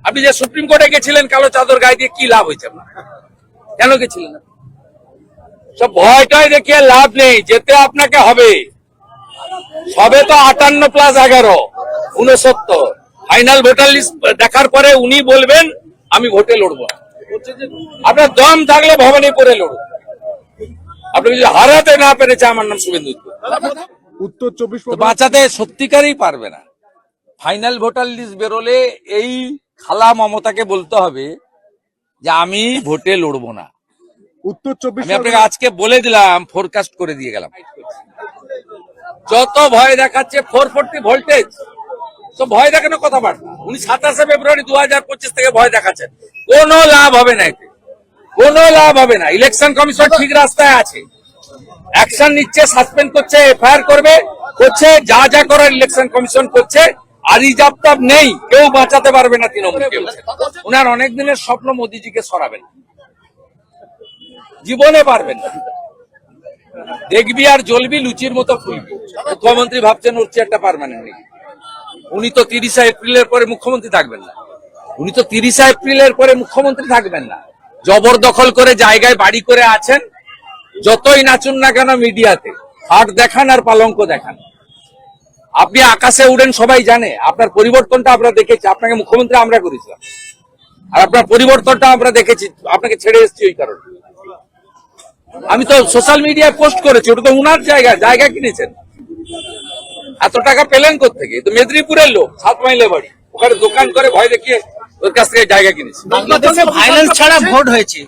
আপনি যে সুপ্রিম কোর্টে গেছিলেন কালো চাদর গায়ে দিয়ে কি লাভ হয়েছে আপনার? কেন গেছিলেন? সব ভয়টাই দেখিয়ে লাভ নেই, যেতে আপনাকে হবে। সবে তো 58+11 69 ফাইনাল ভোটার লিস্ট দেখার পরে উনি বলবেন আমি ভোটে লড়বো। আপনার দম থাকলে ভবানী পরে লড়ুন। আপনি যদি হারাতে না পেরেছে, আমার নাম শুভেন্দু। উত্তর 24 বাঁচাতে সত্যিকারই পারবে না। ফাইনাল ভোটার লিস্ট বেরোলে এই খালা মমতাকে বলতে হবে যে আমি ভোটে লড়বো না। উত্তর 24 আমি আপনাকে আজকে বলে দিলাম, ফোরকাস্ট করে দিয়ে গেলাম। যত ভয় দেখাচ্ছে 440 ভোল্টেজ, তো ভয় দেখানো কথাবার্তা। উনি 27 ফেব্রুয়ারি 2025 থেকে ভয় দেখাচ্ছেন, কোনো লাভ হবে না, এতে কোনো লাভ হবে না। ইলেকশন কমিশন ঠিক রাস্তায় আছে, অ্যাকশন নিচ্ছে, সাসপেন্ড করছে, এফআইআর করছে, যা যা করার ইলেকশন কমিশন করছে। আর ইজাবতাব নেই, কেউ বাঁচাতে পারবে না তৃণমূলকে। ওনার অনেক দিনের স্বপ্ন মোদিজিকে সরাবেন, জীবনে পারবেন না। দেখবি আর জ্বলবি, লুচির মতো ফুলবি। মুখ্যমন্ত্রী ভাবছেন ওর চেয়ে একটা পার্মানেন্ট। উনি তো 30 এপ্রিলের পরে মুখ্যমন্ত্রী থাকবেন না। উনি তো 30 এপ্রিলের পরে মুখ্যমন্ত্রী থাকবেন না। জবরদখল করে জায়গায় বাড়ি করে আছেন। যতই নাচুন না কেন মিডিয়াতে, হাট দেখান আর পালঙ্ক দেখান। আপনি আকাশে উড়েন, সবাই জানে। আপনার পরিবর্তনটা আমরা দেখেছি, আপনাকে মুখ্যমন্ত্রী আমরা করেছিলাম, আর আপনার পরিবর্তনটা আমরা দেখেছি। আপনাকে ছেড়ে এসেছি ওই কারণে। আমি তো সোশ্যাল মিডিয়ায় পোস্ট করেছি, ওটা তো উনার জায়গা কিনেছেন। এত টাকা পেলেন কোত্থেকে? তো মেদিনীপুরের লোক, 7 মাইলে বাড়ি, ওখানে দোকান করে ভয় দেখিয়ে ওর কাছ থেকে জায়গা কিনেছে। বাংলাদেশে ভাইলেন্স ছাড়া ভোট হয়েছে,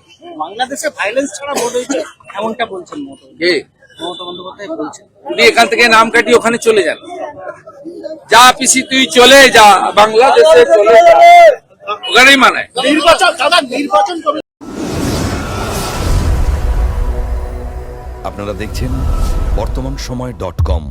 বাংলাদেশে ভাইলেন্স ছাড়া ভোট হয়েছে এমনটা বলছেন মমতা বন্দ্যোপাধ্যায় বলছেন। উনি এখান থেকে নাম কাটিয়ে ওখানে চলে যান। যা পিসি তুই চলে যা, বাংলাদেশে চলে যা, ওখানেই মানায়। নির্বাচন আপনারা দেখছেন বর্তমানসময়.com।